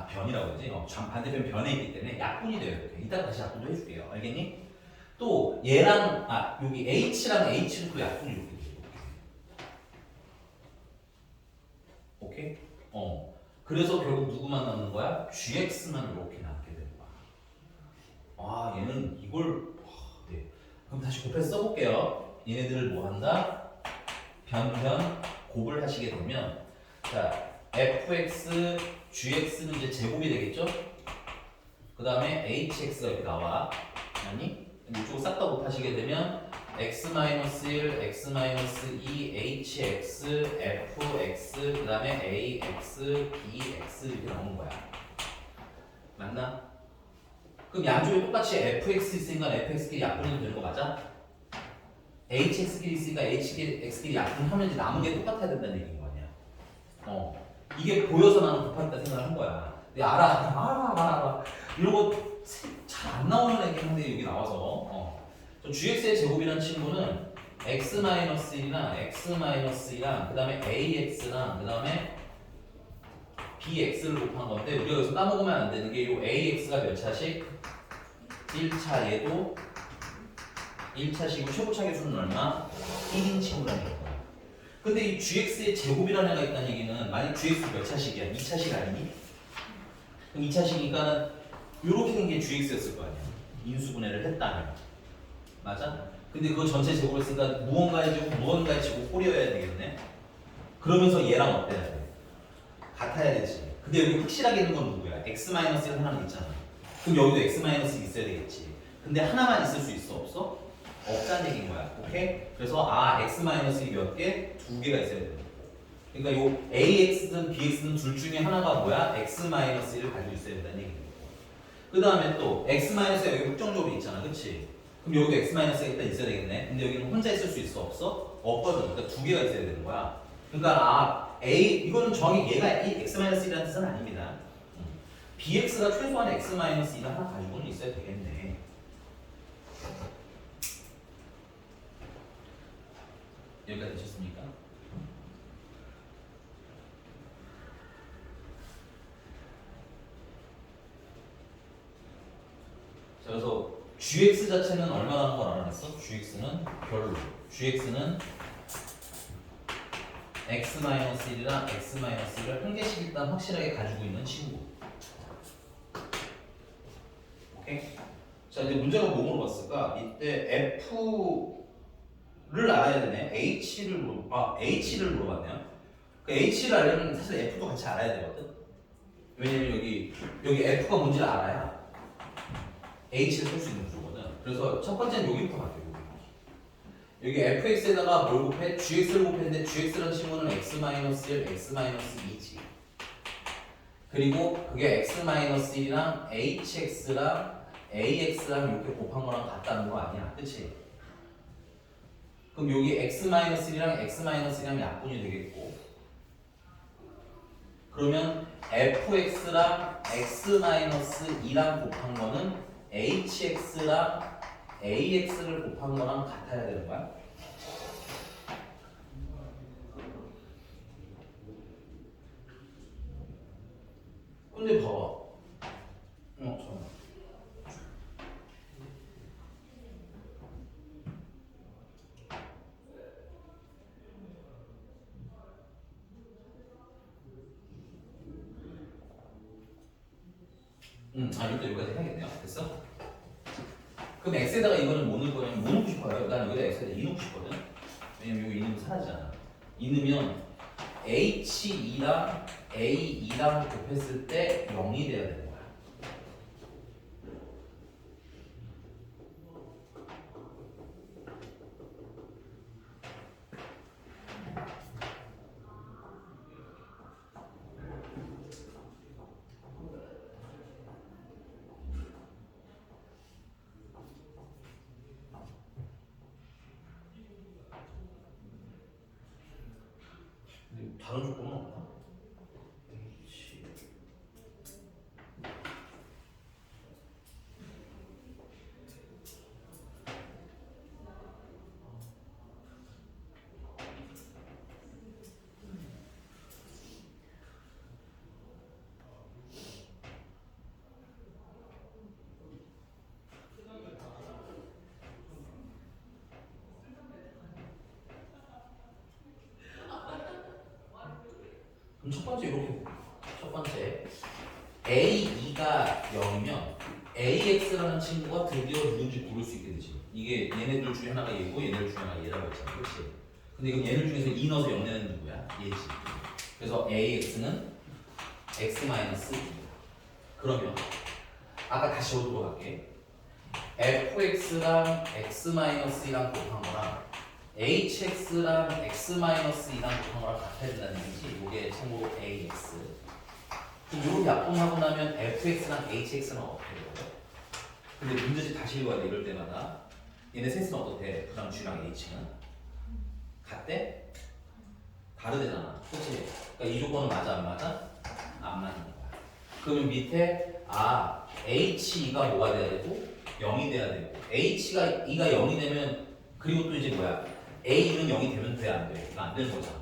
변이라고 그러지? 반대편 변에 있기 때문에 약분이 돼요. 이렇게. 이따가 다시 약분도 해줄게요. 알겠니? 또 얘랑 여기 H랑 H는 또 약분이 이렇게 돼요. 오케이? 그래서 결국 누구만 남는 거야? GX만 이렇게 남게 되는 거야. 얘는 이걸 네. 다시 곱해서 써볼게요. 얘네들을 뭐 한다? 변변 곱을 하시게 되면 자 fx, gx는 이제 제곱이 되겠죠? 그 다음에 hx가 이렇게 나와. 아니 이쪽을 싹 다 곱하시게 되면 x-1, x-2, hx, fx, 그 다음에 ax, bx 이렇게 나오는 거야. 맞나? 그럼 양쪽에 똑같이 fx 있으니까 fx끼리 약분해도 되는 거 맞아? hx끼리 있으니까 hx끼리 약분하면 이제 남은 게 똑같아야 된다는 얘기인 거 아니야. 이게 보여서 나는 곱하겠다 생각을 한 거야. 근데 알아. 이런 거 잘 안 나오는 애긴 한데 여기 나와서 gx의 제곱이라는 친구는 x-1이랑 x-2랑 그 다음에 ax랑 그 다음에 bx를 곱한 건데 우리가 여기서 까먹으면 안 되는 게 이 ax가 몇 차씩? 1차 얘도 1차식이고 최고차 계수는 얼마? 1인 친구라는 얘기야. 근데 이 gx의 제곱이라는 애가 있다는 얘기는 만약 gx 몇 차식이야? 2차식 아니니? 그럼 2차식이니까는 요렇게 된 게 gx였을 거 아니야. 인수분해를 했다면. 맞아? 근데 그거 전체 제곱을 했으니까 무언가의 제곱, 무언가의 제곱 꼴이어야 되겠네? 그러면서 얘랑 어때야 돼? 같아야 되지. 근데 여기 확실하게 있는 건 누구야? x-1 하나는 있잖아. 그럼 여기도 x- 있어야 되겠지. 근데 하나만 있을 수 있어? 없어? 없다는 얘기인 거야. 오케이? 그래서 x-이 몇 개? 두 개가 있어야 되는 거고. 그러니까 요 ax든 bx든 둘 중에 하나가 뭐야? x-를 가지고 있어야 된다는 얘기인 거고. 그 다음에 또 x-가 여기 확정적으로 있잖아. 그치? 그럼 여기도 x-가 일단 있어야 되겠네. 근데 여기는 혼자 있을 수 있어? 없어? 없거든. 그러니까 두 개가 있어야 되는 거야. 그러니까 이거는 정확히 얘가 이 x-1이라는 뜻은 아닙니다. bx가 최소한 x-2를 하나 가지고는 있어야 되겠네. 여기까지 되셨습니까? 자, 그래서 gx 자체는 얼마라는 걸 알아냈어? gx는 별로. gx는 x-1이랑 x-1을 한 개씩 일단 확실하게 가지고 있는 친구. 오케이? 자, 이제 문제가 뭐 물어봤을까? 이때 f를 알아야 되네. h를 물어봤네요. 그 h를 알려면 사실 f도 같이 알아야 되거든. 왜냐면 여기 f가 뭔지를 알아야 h를 쓸 수 있는 구조거든. 그래서 첫 번째는 여기부터 갈게요. 여기 fx에다가 뭘 곱해? gx를 곱했는데 gx라는 친구는 x-1, x-2지. 그리고 그게 x-1이랑 hx랑 ax랑 이렇게 곱한 거랑 같다는 거 아니야? 그치? 그럼 여기 x-1이랑 x-2랑 약분이 되겠고, 그러면 fx랑 x-2랑 곱한 거는 hx랑 ax를 곱한 거랑 같아야 되는 거야? 근데 봐봐. 잠깐만. 이것도 여기까지 해야겠네요. 됐어? 그럼 x에다가 이거는 뭐 넣을 거냐면 뭐 넣고 싶어요? 난 여기다 x에다 2 넣고 싶거든? 왜냐면 이거 2 넣으면 사라지잖아. 2 넣으면 h2랑 a2랑 곱했을 때 0이 돼야 되는 거야. 근데 다른 조건은 없나? 그럼 첫 번째 이렇게 볼게요. 첫 번째 A2가 0이면 AX라는 친구가 드디어 누군지 고를 수 있게 되지. 이게 얘네들 중에 하나가 얘고 얘네들 중에 하나가 얘라고 했잖아. 그렇지? 근데 그럼 얘들 중에서 2 넣어서 0 내는 누구야? 얘지. 그래서 AX는 X-2. 그러면 아까 다시 오도록 할게. fx랑 x-2랑 곱한 거랑 hx랑 x-2랑 곱한 거랑 같아야 된다는 얘기지. 이게 참고로 ax. 그럼 이렇게 약분하고 나면 fx랑 hx는 어떻게 돼요? 근데 문제집 다시 읽어야 돼. 이럴 때마다 얘네 셋은 어떻대? f랑 g랑 h는 같대? 다르대잖아. 그치? 그러니까 이 조건은 맞아 안 맞아? 안 맞는 거야. 그러면 밑에 h2가 뭐가 돼야 되고 0이 돼야 되고 h가 2가 0이 되면 그리고 또 이제 뭐야? a는 0이 되면 돼 안 돼? 이거 안 되는 거잖아.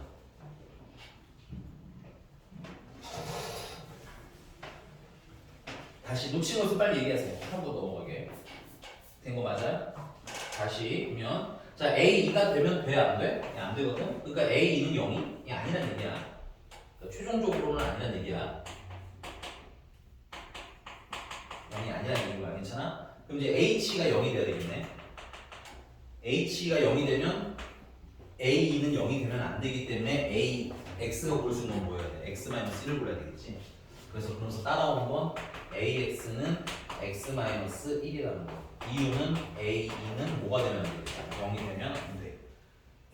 다시 놓친 것을 빨리 얘기하세요. 한 번 넘어가게. 된 거 맞아요? 다시 보면 자 A2가 되면 돼 안 돼? 안 되거든? 그러니까 A2는 0이 아니란 얘기야. 그러니까 최종적으로는 아니란 얘기야. 0이 아니란 얘기야. 괜찮아? 그럼 이제 H가 0이 돼야 되겠네. H가 0이 되면 A2는 0이 되면 안 되기 때문에 X가 고를 수 있는 건 뭐여야 돼? X-1을 골라야 되겠지. 그래서 따라온 건 AX는 X-1이라는 거. 이유는 A2는 뭐가 되면 안 되겠다. 0이 되면 안 돼.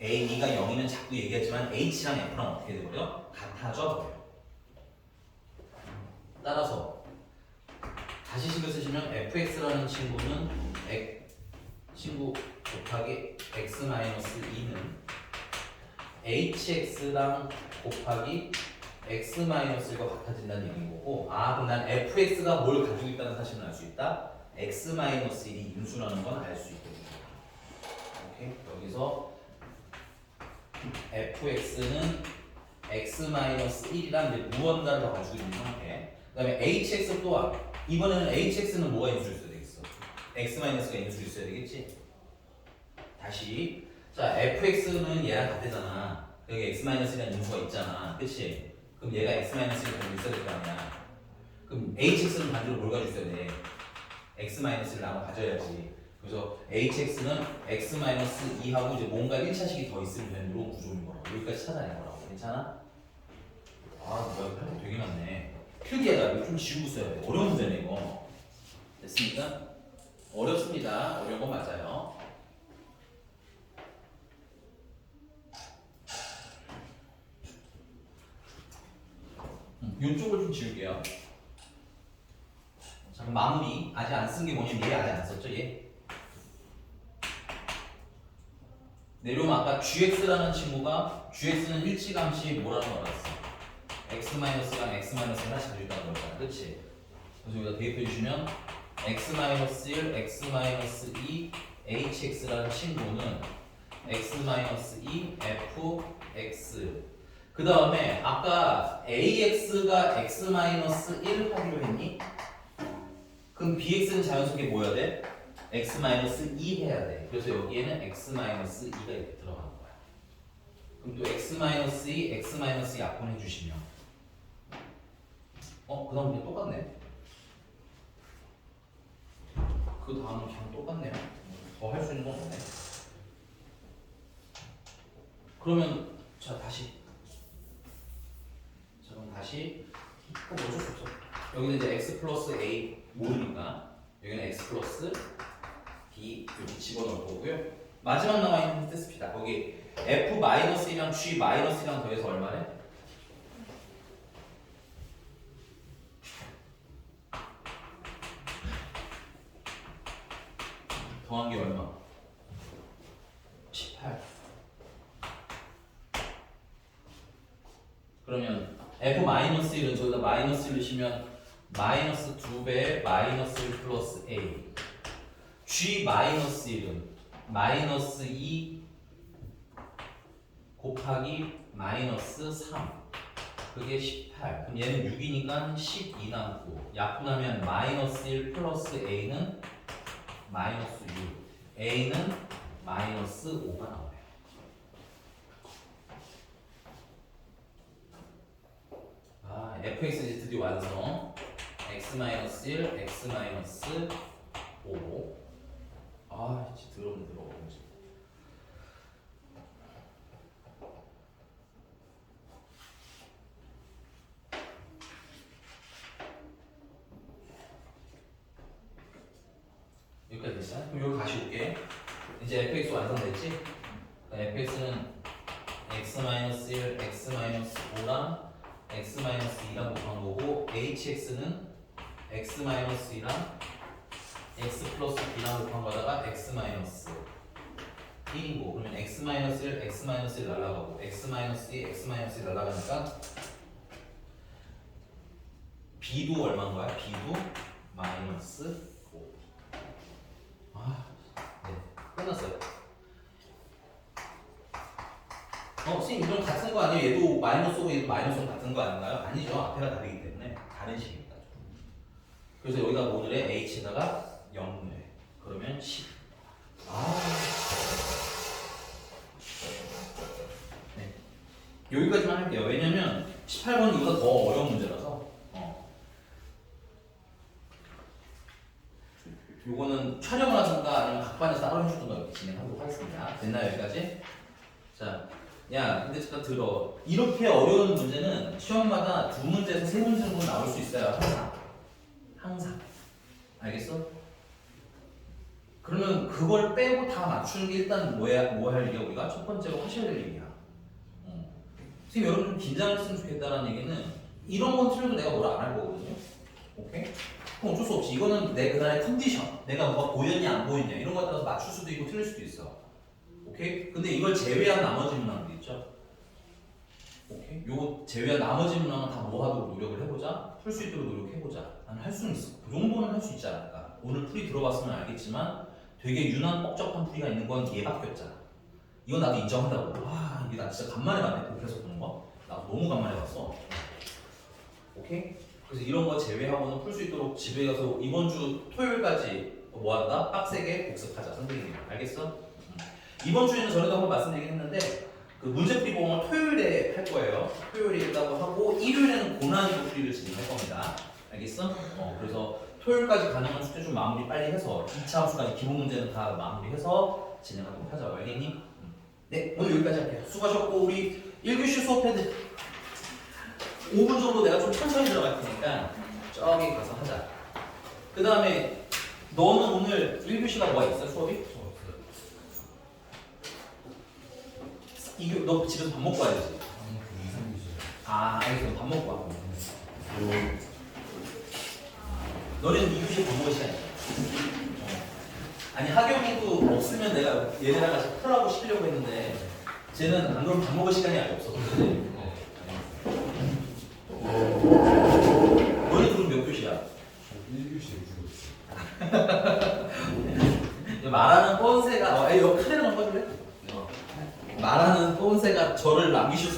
A2가 0이면 자꾸 얘기했지만 H랑 F랑 어떻게 돼버려? 같아져 버려. 따라서 다시 식을 쓰시면 fx라는 친구는 친구 곱하기 x-2는 hx랑 곱하기 x-1과 같아진다는 얘기인 거고 그럼 난 fx가 뭘 가지고 있다는 사실은 알 수 있다. x-1이 인수라는 건 알 수 있거든요. 오케이? 여기서 fx는 x-1이란 이제 무언가를 가지고 있는 상태. 그 다음에 hx 또한 이번에는 hx는 뭐가 인수일 수 되겠어? x-가 인수일 수 있어야 되겠지? 다시 자 fx는 얘랑 같대잖아. 여기 x-이라는 인수가 있잖아. 그치? 그럼 얘가 x-를 가지고 있어야 될 거 아니야. 그럼 hx는 반대로 뭘 가지고 있어야 돼? x-를 나눠 가져야지. 그래서 hx는 x-2하고 이제 뭔가 1차식이 더 있으면 되는 이런 구조인 거라고. 여기까지 찾아낸 거라고. 괜찮아? 뭐야 할게 되게 많네. 필기하다 이거 좀 지우고 써야 돼. 어려운 문제네 이거. 됐습니까? 어렵습니다. 어려운 건 맞아요. 이쪽을 좀 지울게요. 자, 그럼 마무리. 아직 안 쓴 게 뭐냐면 얘 아직 안 썼죠? 얘. 내려오면 아까 gx라는 친구가 gx는 일치감시 뭐라는 걸 알았어? x-랑 x-를 하나씩 가지고 있다는 거잖아. 그치? 그래서 여기다 대입해 주시면 x-1, x-2, hx라는 친구는 x-2, fx 그 다음에 아까 ax가 x-1 하기로 했니? 그럼 bx는 자연스럽게 뭐 해야 돼? x-2 해야 돼. 그래서 여기에는 x-2가 이렇게 들어가는 거야. 그럼 또 x-2, x-2 약분해 주시면 그 다음 그냥 똑같네. 그 다음은 그냥 똑같네요. 더 할 수 있는 건 없네. 그러면 자 그럼 다시 어쩔 수 없어. 여기는 이제 x 플러스 a 모르니까 여기는 x 플러스 b 이렇게 집어넣을 거고요. 마지막 나와 있는 뜻입니다. 거기 f-1이랑 g-1이랑 더해서 얼마래? 더한 게 얼마? 18. 그러면 f-1은 저기다 마이너스를 넣으시면 마이너스 2배 마이너스 1 플러스 a g-1은 마이너스 2 곱하기 마이너스 3 그게 18. 그럼 얘는 6이니까 12 남고 약분하면 마이너스 1 플러스 a는 마이너스 6 a는 마이너스 5가 나와요. fx 이제 드디어 완성. x-1, x-5 5. 아, 진짜 더러운. 여기까지 됐어? 그럼 여기 다시 올게. 이제 fx 완성됐지? fx는 x-1, x-5랑 x-2랑 곱한 거고 hx는 x-2랑 x 플러스 b랑 곱한 거다가 x-1인 거. 그러면 x-1, x-1 날라가고 x-2, x-1 날라가니까 b도 얼마인 거야? b도 마이너스 5. 아, 네, 끝났어요. 선생님 이건 같은 거 아니에요? 얘도 마이너스 5, 얘도 마이너스 5 같은 거 아닌가요? 아니죠. 앞에가 다르기 때문에 다른 식입니다. 그래서 여기다 오늘의 h에다가 0을 해. 그러면 10. 네. 여기까지만 할게요. 왜냐면 18번은 이보다 더 어려운 문제라서. 요거는 촬영을 하든가 아니면 각반에서 따로 해주든가 이렇게 진행하도록 하겠습니다. 됐나요, 여기까지? 자, 야, 근데 잠깐 들어. 이렇게 어려운 문제는 시험마다 2문제에서 3문제 정도 나올 수 있어요. 항상. 알겠어? 그러면 그걸 빼고 다 맞추는 게 일단 뭐 할 일이야? 우리가 첫 번째로 하셔야 될 일이야. 지금 여러분 좀 긴장을 했으면 좋겠다는 얘기는 이런 건 틀려도 내가 뭐라 안 할 거거든요. 오케이? 그럼 어쩔 수 없지. 이거는 내 그날의 컨디션, 내가 뭐가 보였냐 안 보였냐 이런 거에 따라서 맞출 수도 있고 틀릴 수도 있어. 오케이? 근데 이걸 제외한 나머지 문항들 있죠? 오케이? 요거 제외한 나머지 문항은 다 뭐 하도록 노력을 해보자. 풀 수 있도록 노력해보자. 나는 할 수는 있어. 그 정도는 할 수 있지 않을까. 오늘 풀이 들어봤으면 알겠지만 되게 유난 뻑적한 풀이가 있는 건 얘밖에 없잖아. 이건 나도 인정한다고. 와, 이게 나 진짜 간만에 봤네. 그래서 보는 거. 나도 너무 간만에 봤어. 오케이? 그래서 이런 거 제외하고는 풀 수 있도록 집에 가서 이번 주 토요일까지 뭐 한다? 빡세게 복습하자. 선생님. 알겠어? 이번 주에는 전에도 한번 말씀드리긴 했는데 그 문제풀이 보험을 토요일에 할 거예요. 토요일에 있다고 하고 일요일에는 고난이도 풀이를 진행할 겁니다. 알겠어? 그래서 토요일까지 가능한 숙제 좀 마무리 빨리 해서 2차 함수까지 기본 문제는 다 마무리해서 진행하도록 하자. 알겠니? 네, 오늘 여기까지 할게요. 수고하셨고 우리 1교시 수업해드 5분 정도 내가 좀 천천히 들어갈 테니까 저기 가서 하자. 그 다음에 너는 오늘 1교시가 뭐가 있어? 수업이? 너 집에서 밥 먹고 와야지. 아, 알겠어. 밥 먹고 와. 너네는 2교시 밥 먹을 시간이야. 아니, 하경이도 없으면 내가 얘네랑 같이 풀하고 시키려고 했는데 쟤는 안 그러면 밥 먹을 시간이 아예 없어. 너네 그럼 몇 교시야? 1교시에 주고 있어. 말하는 꼰세가 이거 카메라 좀 꺼줄래? 말하는 꼰세가 저를 남기실 수